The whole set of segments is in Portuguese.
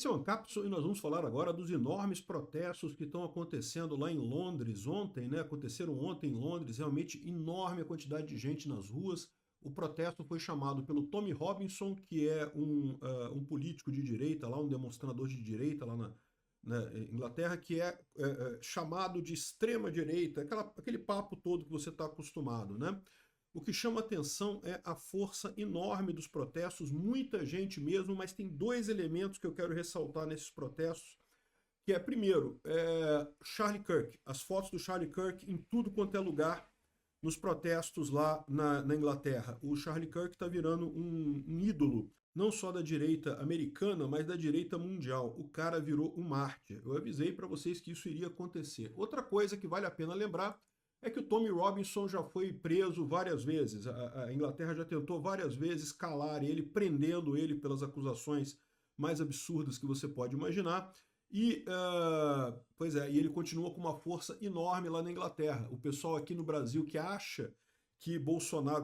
Esse é o Ancapso e nós vamos falar agora dos enormes protestos que estão acontecendo lá em Londres ontem, né? Aconteceram ontem em Londres, realmente enorme a quantidade de gente nas ruas. O protesto foi chamado pelo Tommy Robinson, que é um político de direita, lá, um demonstrador de direita lá na Inglaterra, que é chamado de extrema-direita, aquele papo todo que você está acostumado, né? O que chama atenção é a força enorme dos protestos, muita gente mesmo, mas tem dois elementos que eu quero ressaltar nesses protestos, que é, primeiro, Charlie Kirk, as fotos do Charlie Kirk em tudo quanto é lugar nos protestos lá na Inglaterra. O Charlie Kirk está virando um ídolo, não só da direita americana, mas da direita mundial. O cara virou um mártir. Eu avisei para vocês que isso iria acontecer. Outra coisa que vale a pena lembrar é que o Tommy Robinson já foi preso várias vezes. A Inglaterra já tentou várias vezes calar ele, prendendo ele pelas acusações mais absurdas que você pode imaginar. E e ele continua com uma força enorme lá na Inglaterra. O pessoal aqui no Brasil que acha que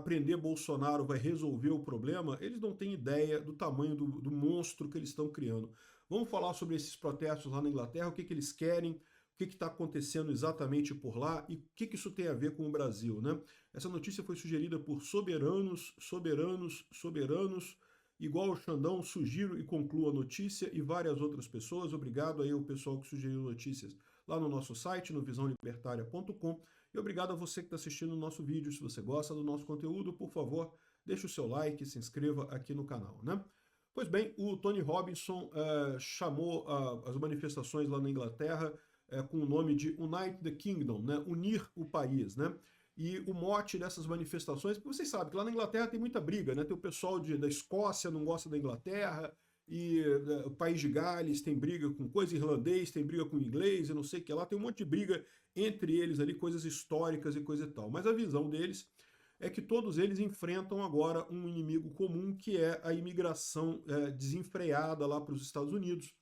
prender Bolsonaro vai resolver o problema, eles não têm ideia do tamanho do monstro que eles estão criando. Vamos falar sobre esses protestos lá na Inglaterra, o que eles querem, o que está acontecendo exatamente por lá e o que isso tem a ver com o Brasil, né? Essa notícia foi sugerida por soberanos, igual o Xandão, sugiro e concluo a notícia, e várias outras pessoas. Obrigado aí ao pessoal que sugeriu notícias lá no nosso site, no visãolibertaria.com, e obrigado a você que está assistindo o nosso vídeo. Se você gosta do nosso conteúdo, por favor, deixe o seu like, se inscreva aqui no canal, né? Pois bem, o Tony Robinson chamou as manifestações lá na Inglaterra com o nome de Unite the Kingdom, né? Unir o país, né? E o mote dessas manifestações, porque vocês sabem que lá na Inglaterra tem muita briga, né? Tem o pessoal da Escócia não gosta da Inglaterra, e o país de Gales tem briga com coisa, irlandês tem briga com inglês, e não sei o que lá, tem um monte de briga entre eles ali, coisas históricas e coisa e tal. Mas a visão deles é que todos eles enfrentam agora um inimigo comum, que é a imigração desenfreada lá para os Estados Unidos,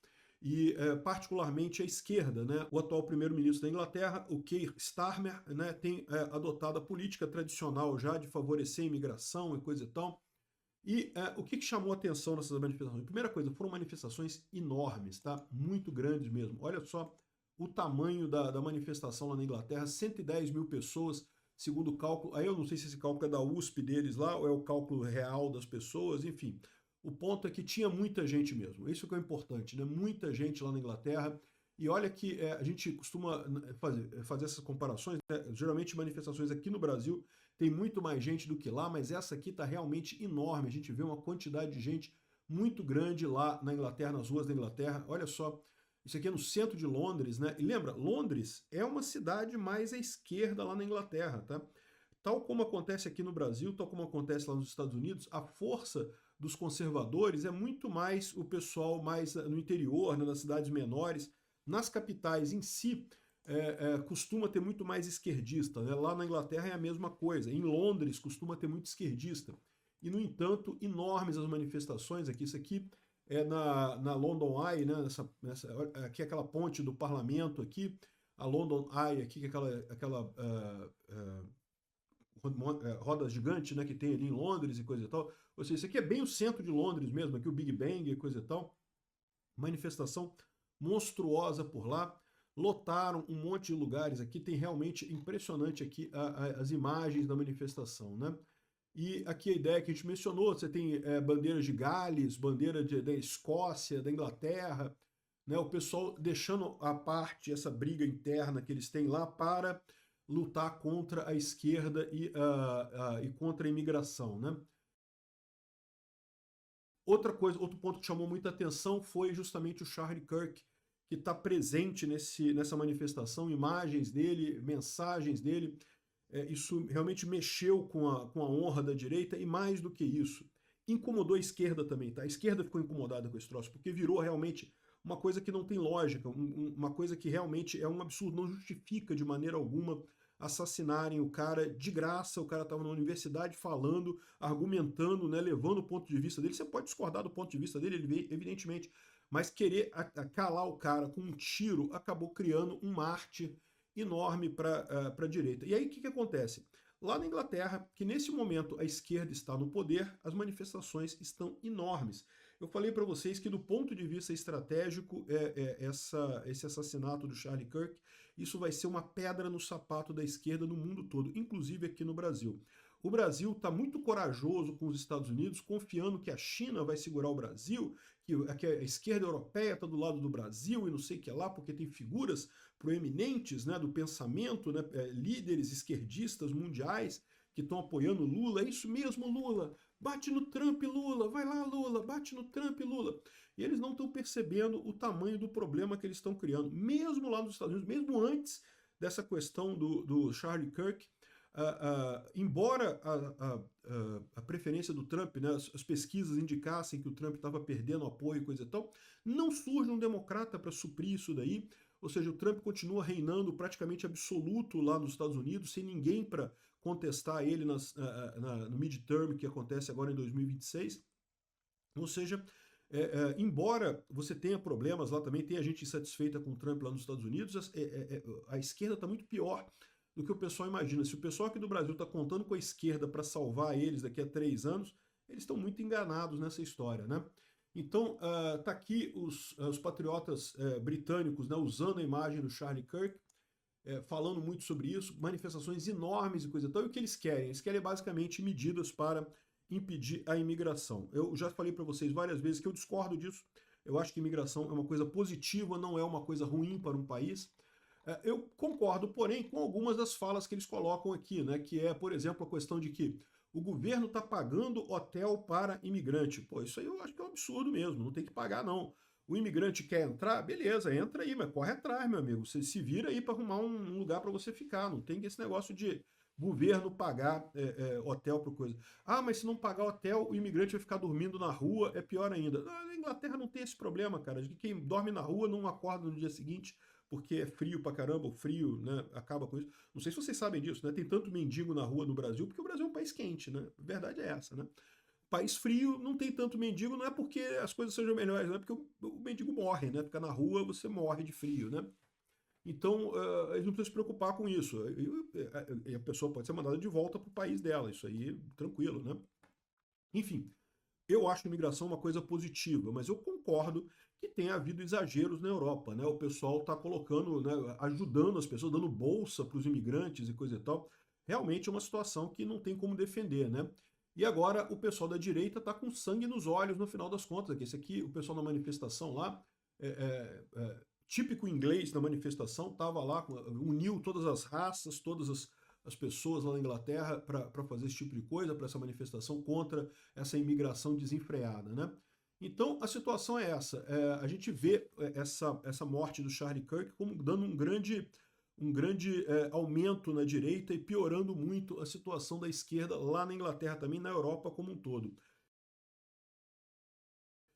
e particularmente a esquerda, né? O atual primeiro-ministro da Inglaterra, o Keir Starmer, né, tem adotado a política tradicional já de favorecer a imigração e coisa e tal. E o que chamou a atenção nessas manifestações? Primeira coisa, foram manifestações enormes, tá? Muito grandes mesmo. Olha só o tamanho da manifestação lá na Inglaterra, 110 mil pessoas, segundo o cálculo. Aí eu não sei se esse cálculo é da USP deles lá, ou é o cálculo real das pessoas, enfim. O ponto é que tinha muita gente mesmo, isso que é importante, né? Muita gente lá na Inglaterra. E olha que a gente costuma fazer essas comparações, né? Geralmente manifestações aqui no Brasil tem muito mais gente do que lá, mas essa aqui está realmente enorme. A gente vê uma quantidade de gente muito grande lá na Inglaterra, nas ruas da Inglaterra. Olha só, isso aqui é no centro de Londres, né? E lembra, Londres é uma cidade mais à esquerda lá na Inglaterra, tá? Tal como acontece aqui no Brasil, tal como acontece lá nos Estados Unidos, a força dos conservadores é muito mais o pessoal mais no interior, né, nas cidades menores. Nas capitais em si, costuma ter muito mais esquerdista, né? Lá na Inglaterra é a mesma coisa. Em Londres costuma ter muito esquerdista. E, no entanto, enormes as manifestações aqui. Isso aqui é na London Eye, né? Aqui é aquela ponte do parlamento aqui, a London Eye aqui, que é aquela roda gigante, né, que tem ali em Londres e coisa e tal. Ou seja, isso aqui é bem o centro de Londres mesmo, aqui o Big Bang e coisa e tal. Manifestação monstruosa por lá. Lotaram um monte de lugares aqui, tem realmente impressionante aqui as imagens da manifestação, né? E aqui a ideia que a gente mencionou, você tem bandeiras de Gales, bandeira da Escócia, da Inglaterra, né? O pessoal deixando à parte essa briga interna que eles têm lá para lutar contra a esquerda e contra a imigração, né? Outra coisa, outro ponto que chamou muita atenção foi justamente o Charlie Kirk, que está presente nessa manifestação, imagens dele, mensagens dele. Isso realmente mexeu com a honra da direita, e mais do que isso, incomodou a esquerda também, tá? A esquerda ficou incomodada com esse troço, porque virou realmente uma coisa que não tem lógica, uma coisa que realmente é um absurdo, não justifica de maneira alguma assassinarem o cara de graça. O cara estava na universidade falando, argumentando, né, levando o ponto de vista dele. Você pode discordar do ponto de vista dele, evidentemente, mas querer calar o cara com um tiro acabou criando um mártir enorme para a direita. E aí o que acontece? Lá na Inglaterra, que nesse momento a esquerda está no poder, as manifestações estão enormes. Eu falei para vocês que do ponto de vista estratégico, esse assassinato do Charlie Kirk, isso vai ser uma pedra no sapato da esquerda no mundo todo, inclusive aqui no Brasil. O Brasil está muito corajoso com os Estados Unidos, confiando que a China vai segurar o Brasil, que a esquerda europeia está do lado do Brasil e não sei o que lá, porque tem figuras proeminentes, né, do pensamento, né, líderes esquerdistas mundiais que estão apoiando Lula. É isso mesmo, Lula! Bate no Trump, Lula! Vai lá, Lula! Bate no Trump, Lula! E eles não estão percebendo o tamanho do problema que eles estão criando. Mesmo lá nos Estados Unidos, mesmo antes dessa questão do Charlie Kirk, embora a preferência do Trump, né, as pesquisas indicassem que o Trump estava perdendo apoio e coisa e tal, não surge um democrata para suprir isso daí. Ou seja, o Trump continua reinando praticamente absoluto lá nos Estados Unidos, sem ninguém para contestar ele no midterm que acontece agora em 2026. Ou seja, embora você tenha problemas lá também, tenha gente insatisfeita com o Trump lá nos Estados Unidos, a esquerda está muito pior do que o pessoal imagina. Se o pessoal aqui do Brasil está contando com a esquerda para salvar eles daqui a 3 anos, eles estão muito enganados nessa história, né? Então, tá aqui os patriotas britânicos, né, usando a imagem do Charlie Kirk, falando muito sobre isso, manifestações enormes e coisa e tal. E o que eles querem? Eles querem basicamente medidas para impedir a imigração. Eu já falei para vocês várias vezes que eu discordo disso. Eu acho que imigração é uma coisa positiva, não é uma coisa ruim para um país. Eu concordo, porém, com algumas das falas que eles colocam aqui, né, que é, por exemplo, a questão de que o governo está pagando hotel para imigrante. Pô, isso aí eu acho que é um absurdo mesmo, não tem que pagar não. O imigrante quer entrar? Beleza, entra aí, mas corre atrás, meu amigo. Você se vira aí para arrumar um lugar para você ficar. Não tem esse negócio de governo pagar hotel por coisa. Ah, mas se não pagar hotel, o imigrante vai ficar dormindo na rua, é pior ainda. Na Inglaterra não tem esse problema, cara, de que quem dorme na rua não acorda no dia seguinte porque é frio pra caramba, o frio, né, acaba com isso. Não sei se vocês sabem disso, né? Tem tanto mendigo na rua no Brasil, porque o Brasil é um país quente, né? A verdade é essa, né? País frio não tem tanto mendigo, não é porque as coisas sejam melhores, não é porque o mendigo morre, né? Fica na rua, você morre de frio, né? Então, eles não precisam se preocupar com isso. E a pessoa pode ser mandada de volta para o país dela, isso aí, tranquilo, né? Enfim, eu acho a imigração uma coisa positiva, mas eu concordo que tem havido exageros na Europa, né? O pessoal está colocando, né, ajudando as pessoas, dando bolsa para os imigrantes e coisa e tal. Realmente é uma situação que não tem como defender, né? E agora o pessoal da direita está com sangue nos olhos no final das contas. Esse aqui, o pessoal na manifestação lá, típico inglês na manifestação, estava lá, uniu todas as raças, todas as pessoas lá na Inglaterra para fazer esse tipo de coisa, para essa manifestação contra essa imigração desenfreada, né? Então a situação é essa. A gente vê essa morte do Charlie Kirk como dando um grande aumento na direita e piorando muito a situação da esquerda lá na Inglaterra também, na Europa como um todo.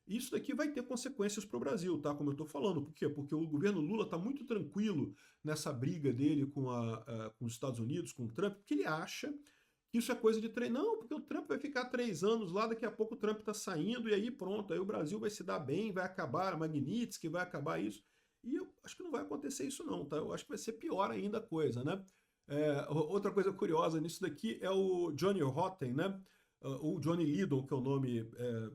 Isso daqui vai ter consequências para o Brasil, tá? Como eu estou falando. Por quê? Porque o governo Lula está muito tranquilo nessa briga dele com os Estados Unidos, com o Trump, porque ele acha que isso é coisa de três. Não, porque o Trump vai ficar 3 anos lá, daqui a pouco o Trump está saindo, e aí pronto, aí o Brasil vai se dar bem, vai acabar a Magnitsky, vai acabar isso. E eu acho que não vai acontecer isso não, tá? Eu acho que vai ser pior ainda a coisa, né? Outra coisa curiosa nisso daqui é o Johnny Rotten, né? O Johnny Lydon, que é o nome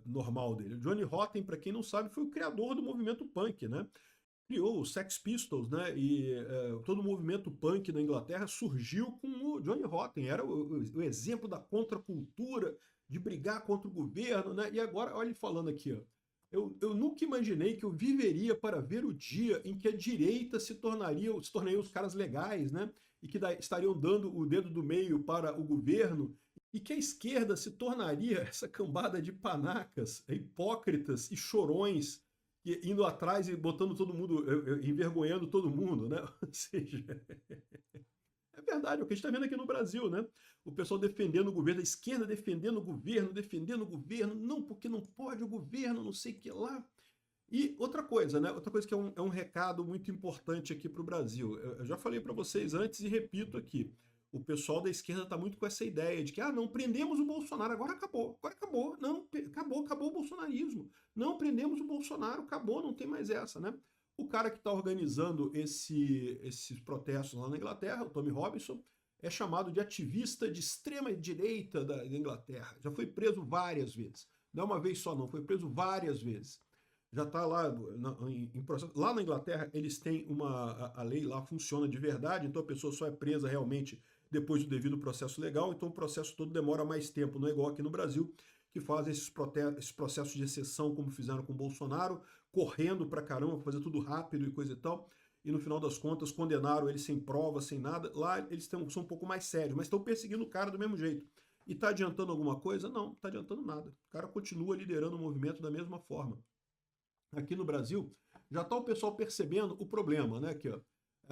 normal dele. O Johnny Rotten, para quem não sabe, foi o criador do movimento punk, né? Criou os Sex Pistols, né? E todo o movimento punk na Inglaterra surgiu com o Johnny Rotten. Era o exemplo da contracultura, de brigar contra o governo, né? E agora, olha ele falando aqui, ó. Eu nunca imaginei que eu viveria para ver o dia em que a direita se tornaria os caras legais, né? E que estariam dando o dedo do meio para o governo e que a esquerda se tornaria essa cambada de panacas, hipócritas e chorões, indo atrás e botando todo mundo, envergonhando todo mundo, né? Ou seja, é verdade, é o que a gente está vendo aqui no Brasil, né? O pessoal defendendo o governo, a esquerda defendendo o governo, não, porque não pode o governo, não sei o que lá. E outra coisa, né? Outra coisa que é um recado muito importante aqui para o Brasil. Eu já falei para vocês antes e repito aqui. O pessoal da esquerda está muito com essa ideia de que, não, prendemos o Bolsonaro, agora acabou. Não, acabou o bolsonarismo. Não, prendemos o Bolsonaro, acabou, não tem mais essa, né? O cara que está organizando esses protestos lá na Inglaterra, o Tommy Robinson, é chamado de ativista de extrema direita da Inglaterra. Já foi preso várias vezes. Não é uma vez só não, foi preso várias vezes. Já está lá em processo. Lá na Inglaterra, eles têm a lei lá funciona de verdade, então a pessoa só é presa realmente depois do devido processo legal, então o processo todo demora mais tempo, não é igual aqui no Brasil, que fazem esses processos de exceção, como fizeram com o Bolsonaro, correndo pra caramba, fazer tudo rápido e coisa e tal, e no final das contas condenaram ele sem prova, sem nada. Lá eles são um pouco mais sérios, mas estão perseguindo o cara do mesmo jeito. E está adiantando alguma coisa? Não, não está adiantando nada. O cara continua liderando o movimento da mesma forma. Aqui no Brasil, já está o pessoal percebendo o problema, né? Aqui, ó.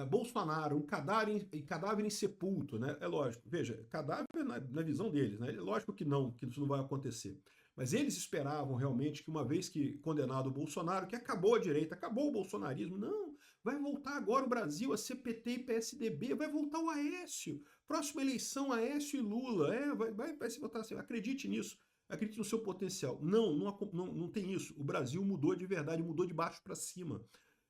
Bolsonaro, um cadáver insepulto, né? É lógico, veja, cadáver na visão deles, né? É lógico que isso não vai acontecer. Mas eles esperavam realmente que, uma vez que condenado o Bolsonaro, que acabou a direita, acabou o bolsonarismo, não, vai voltar agora o Brasil a ser PT e PSDB, vai voltar o Aécio, próxima eleição Aécio e Lula, vai se votar assim, acredite nisso. Acredite no seu potencial. Não tem isso. O Brasil mudou de verdade, mudou de baixo para cima.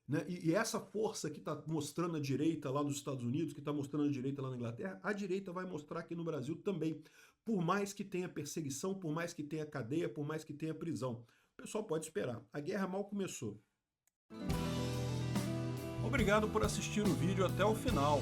Né? E essa força que está mostrando a direita lá nos Estados Unidos, que está mostrando a direita lá na Inglaterra, a direita vai mostrar aqui no Brasil também. Por mais que tenha perseguição, por mais que tenha cadeia, por mais que tenha prisão. O pessoal pode esperar. A guerra mal começou. Obrigado por assistir o vídeo até o final.